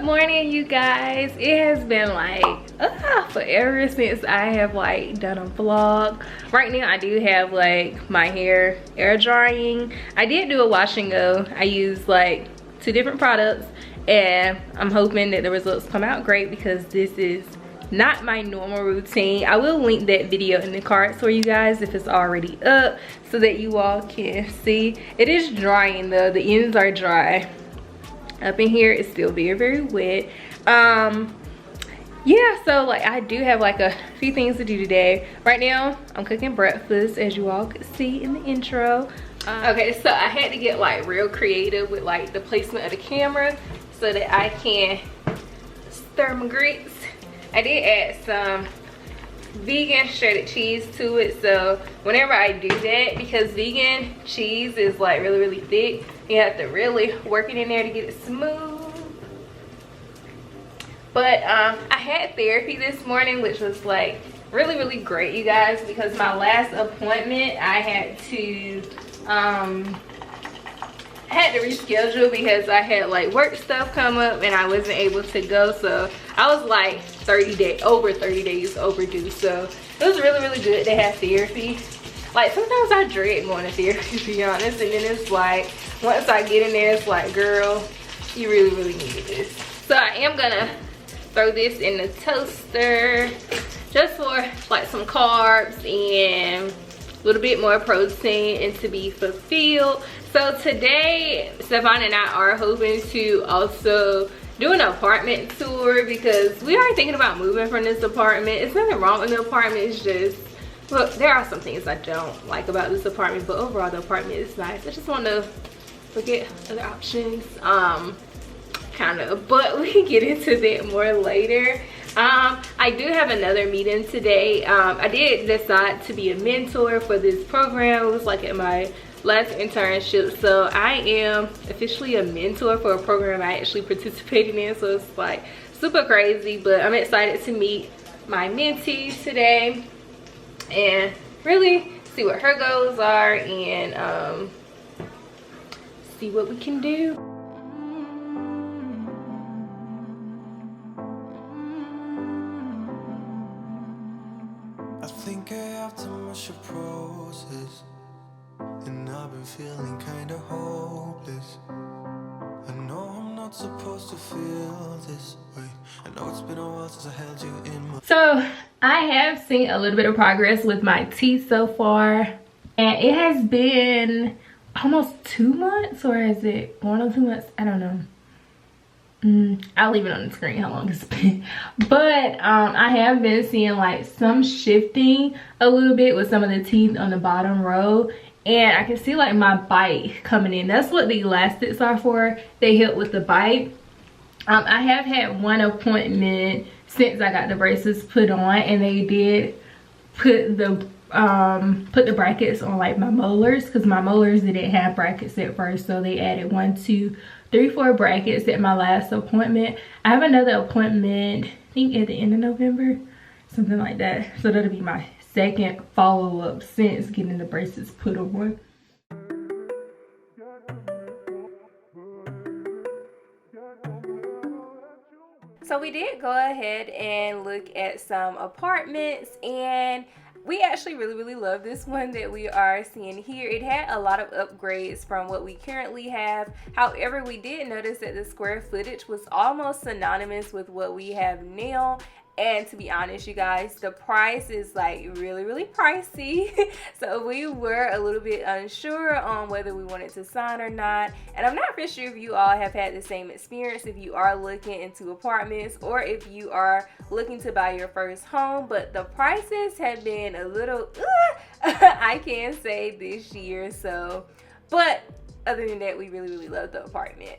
morning, you guys. It has been like forever since I have like done a vlog. Right now I do have like my hair air drying. I did do a wash and go. I used like 2 different products and I'm hoping that the results come out great because this is not my normal routine. I will link that video in the cards for you guys if it's already up so that you all can see. It is drying though. The ends are dry. Up in here it's still very wet. Yeah, so like I do have like a few things to do today. Right now I'm cooking breakfast, as you all could see in the intro. Okay, so I had to get like real creative with like the placement of the camera so that I can stir my grits. I did add some vegan shredded cheese to it, so whenever I do that, because vegan cheese is like really thick, you have to really work it in there to get it smooth. But I had therapy this morning, which was like really great, you guys, because my last appointment I had to reschedule because I had like work stuff come up and I wasn't able to go. So I was like over 30 days overdue. So it was really good to have therapy. Like sometimes I dread going to therapy, to be honest, and then it's like once I get in there it's like, girl, you really needed this. So I am gonna throw this in the toaster just for like some carbs and a little bit more protein and to be fulfilled. So today Stefan and I are hoping to also do an apartment tour because we are thinking about moving from this apartment. It's nothing wrong with the apartment, it's just, well, there are some things I don't like about this apartment, but overall the apartment is nice. I just want to look at other options, kind of, but we can get into that more later. I do have another meeting today. I did decide to be a mentor for this program. It was like at my last internship, so I am officially a mentor for a program I actually participated in, so it's like super crazy, but I'm excited to meet my mentee today and really see what her goals are and see what we can do. I think I have too much of process, and I've been feeling kinda hopeless. I know I'm not supposed to feel this way. I know it's been a while since I held you in my... So I have seen a little bit of progress with my teeth so far, and it has been almost 2 months, or is it 1 or 2 months? I don't know. I'll leave it on the screen how long it's been, but I have been seeing like some shifting a little bit with some of the teeth on the bottom row, and I can see like my bite coming in. That's what the elastics are for. They help with the bite. I have had 1 appointment since I got the braces put on, and they did put the brackets on like my molars, because my molars didn't have brackets at first, so they added 1, 2, 3, 4 brackets at my last appointment. I have another appointment, I think at the end of November, something like that, so that'll be my second follow-up since getting the braces put on. So we did go ahead and look at some apartments, and we actually really love this one that we are seeing here. It had a lot of upgrades from what we currently have. However, we did notice that the square footage was almost synonymous with what we have now. And to be honest, you guys, the price is like really pricey. So we were a little bit unsure on whether we wanted to sign or not. And I'm not for sure if you all have had the same experience, if you are looking into apartments or if you are looking to buy your first home. But the prices have been a little, I can say, this year. So, but other than that, we really love the apartment.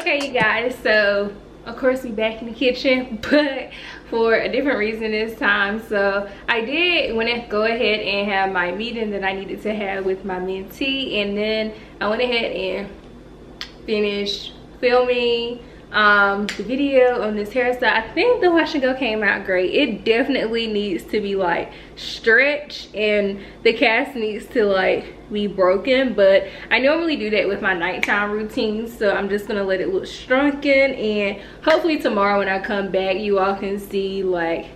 Okay, you guys, so of course we back in the kitchen, but for a different reason this time. So I did want to go ahead and have my meeting that I needed to have with my mentee, and then I went ahead and finished filming the video on this hairstyle. I think the wash and go came out great. It definitely needs to be like stretched, and the cast needs to like be broken, but I normally do that with my nighttime routine, so I'm just gonna let it look shrunken, and hopefully tomorrow when I come back you all can see like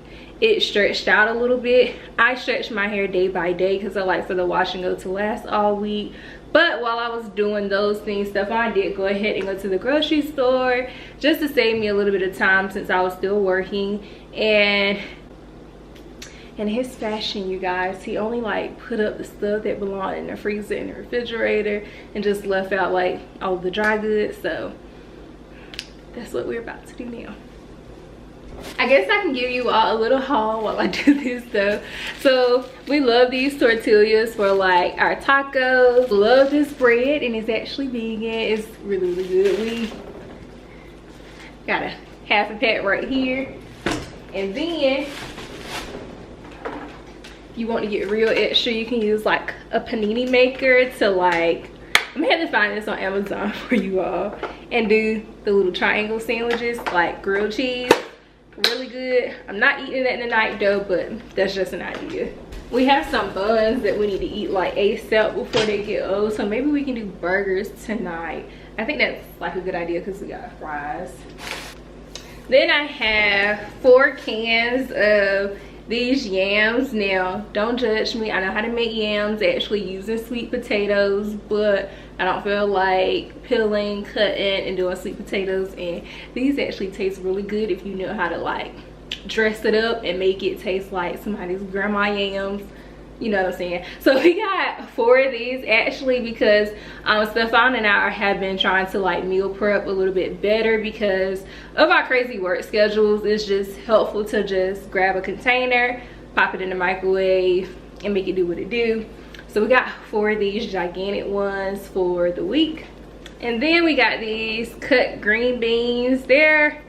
it stretched out a little bit. I stretch my hair day by day because I like for the wash and go to last all week. But while I was doing those things, Stephon did go ahead and go to the grocery store just to save me a little bit of time since I was still working. And in his fashion, you guys, he only like put up the stuff that belonged in the freezer and the refrigerator and just left out like all the dry goods. So that's what we're about to do now. I guess I can give you all a little haul while I do this though. So we love these tortillas for like our tacos. Love this bread, and it's actually vegan. It's really, really good. We got a half a pack right here. And then you want to get real extra, you can use like a panini maker to like, I'm gonna have to find this on Amazon for you all, and do the little triangle sandwiches like grilled cheese. Really good. I'm not eating that tonight though, but that's just an idea. We have some buns that we need to eat like ASAP before they get old, so maybe we can do burgers tonight. I think that's like a good idea because we got fries. Then I have 4 cans of these yams. Now don't judge me, I know how to make yams actually using sweet potatoes, but I don't feel like peeling, cutting, and doing sweet potatoes, and these actually taste really good if you know how to like dress it up and make it taste like somebody's grandma yams, you know what I'm saying. So we got 4 of these actually because Stephon and I have been trying to like meal prep a little bit better because of our crazy work schedules. It's just helpful to just grab a container, pop it in the microwave, and make it do what it do. So we got 4 of these gigantic ones for the week. And then we got these cut green beans. They're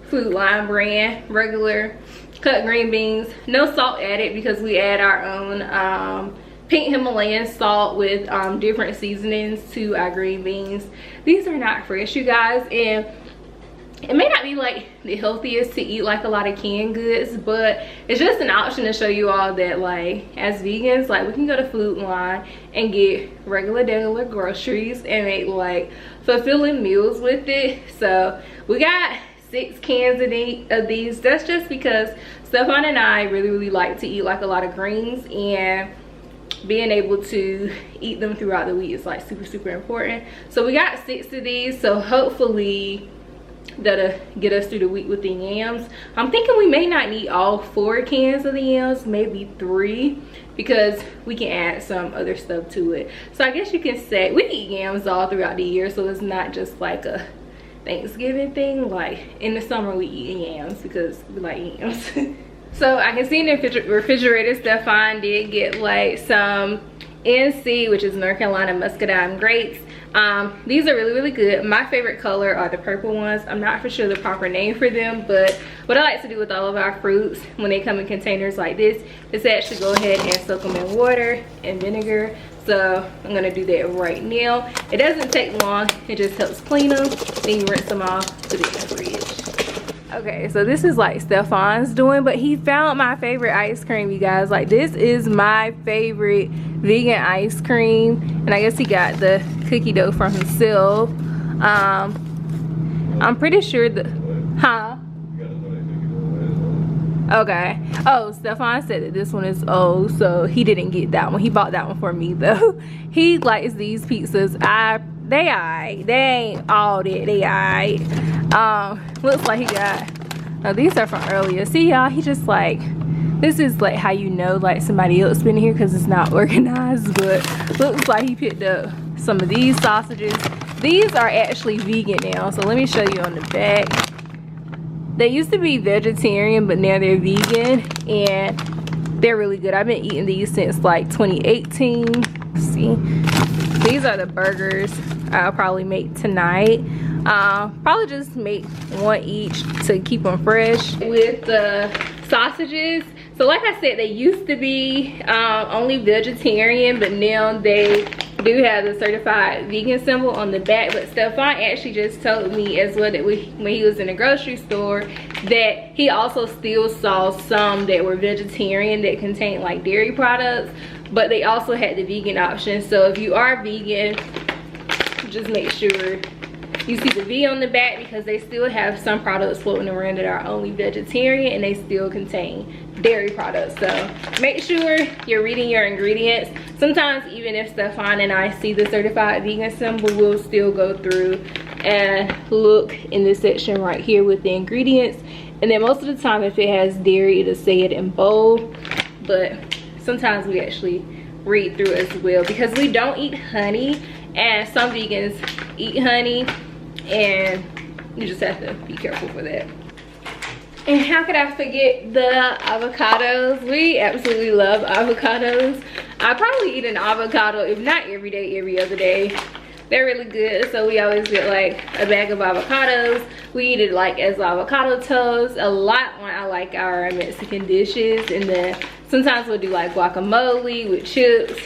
Food Line brand, regular cut green beans. No salt added because we add our own pink Himalayan salt with different seasonings to our green beans. These are not fresh, you guys, and it may not be like the healthiest to eat like a lot of canned goods, but it's just an option to show you all that like as vegans, like we can go to Food Line and get regular groceries and make like fulfilling meals with it. So we got 6 cans of these. That's just because Stephon and I really like to eat like a lot of greens, and being able to eat them throughout the week is like super important. So we got 6 of these, so hopefully that'll get us through the week with the yams. I'm thinking we may not need all 4 cans of the yams, maybe 3, because we can add some other stuff to it. So I guess you can say we eat yams all throughout the year, so it's not just like a Thanksgiving thing. Like in the summer we eat yams because we like yams. So I can see in the refrigerator Stephon did get like some NC, which is North Carolina muscadine grapes. These are really good. My favorite color are the purple ones. I'm not for sure the proper name for them, but what I like to do with all of our fruits when they come in containers like this is to actually go ahead and soak them in water and vinegar. So I'm gonna do that right now. It doesn't take long, it just helps clean them, then you rinse them off, put it in the fridge. Okay, so this is like Stephon's doing, but he found my favorite ice cream, you guys. Like this is my favorite vegan ice cream, and I guess he got the cookie dough from himself. I'm pretty sure okay. Oh, Stephon said that this one is old, so he didn't get that one. He bought that one for me though. He likes these pizzas. They ain't all that. They aight. Looks like he got, these are from earlier. See y'all, he just like, this is like how you know like somebody else been here because it's not organized, but looks like he picked up some of these sausages. These are actually vegan now, so let me show you on the back. They used to be vegetarian, but now they're vegan, and they're really good. I've been eating these since like 2018. Let's see. These are the burgers I'll probably make tonight. Probably just make one each to keep them fresh. With the sausages, so like I said, they used to be only vegetarian, but now they do have the certified vegan symbol on the back. But Stefan actually just told me as well that when he was in the grocery store that he also still saw some that were vegetarian that contained like dairy products, but they also had the vegan option. So if you are vegan, just make sure you see the V on the back, because they still have some products floating around that are only vegetarian and they still contain dairy products. So make sure you're reading your ingredients. Sometimes even if Stefan and I see the certified vegan symbol, we'll still go through and look in this section right here with the ingredients. And then most of the time if it has dairy, it'll say it in bold, but sometimes we actually read through as well, because we don't eat honey and some vegans eat honey, and you just have to be careful for that. And how could I forget the avocados? We absolutely love avocados. I probably eat an avocado, if not every day, every other day. They're really good, so we always get like a bag of avocados. We eat it like as avocado toast a lot when I like our Mexican dishes, and then sometimes we'll do like guacamole with chips,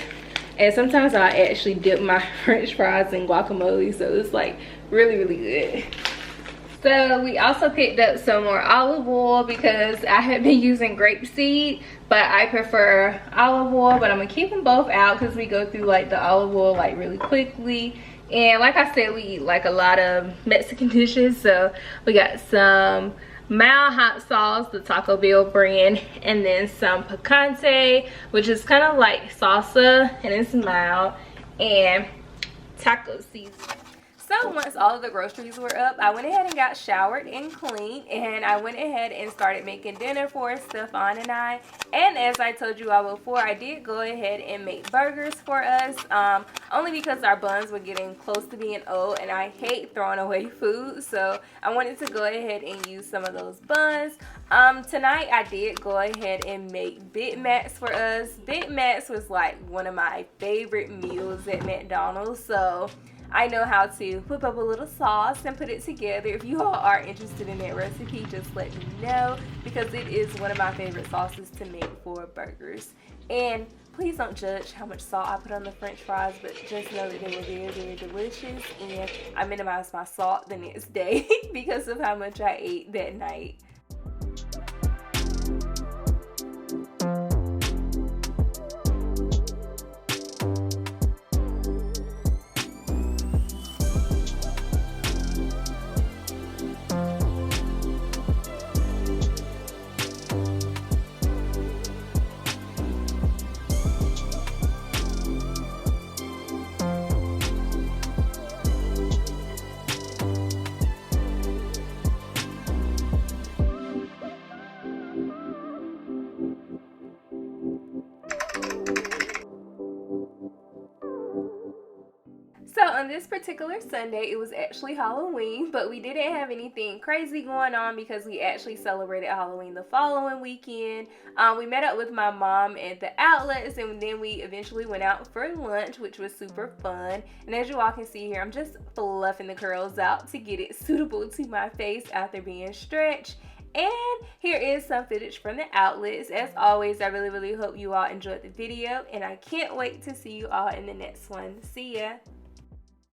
and sometimes I actually dip my french fries in guacamole, so it's like really good. So we also picked up some more olive oil because I have been using grapeseed, but I prefer olive oil. But I'm gonna keep them both out because we go through like the olive oil like really quickly. And like I said, we eat like a lot of Mexican dishes, so we got some mild hot sauce, the Taco Bell brand, and then some picante, which is kind of like salsa and it's mild, and taco seasoning. So once all of the groceries were up, I went ahead and got showered and cleaned, and I went ahead and started making dinner for Stefan and I. And as I told you all before, I did go ahead and make burgers for us, only because our buns were getting close to being old and I hate throwing away food, so I wanted to go ahead and use some of those buns. Tonight I did go ahead and make Big Macs for us. Big Macs was like one of my favorite meals at McDonald's, so I know how to whip up a little sauce and put it together. If you all are interested in that recipe, just let me know, because it is one of my favorite sauces to make for burgers. And please don't judge how much salt I put on the french fries, but just know that they were very delicious, and I minimized my salt the next day because of how much I ate that night. So on this particular Sunday, it was actually Halloween, but we didn't have anything crazy going on because we actually celebrated Halloween the following weekend. We met up with my mom at the outlets, and then we eventually went out for lunch, which was super fun. And as you all can see here, I'm just fluffing the curls out to get it suitable to my face after being stretched. And here is some footage from the outlets. As always, I really hope you all enjoyed the video, and I can't wait to see you all in the next one. See ya!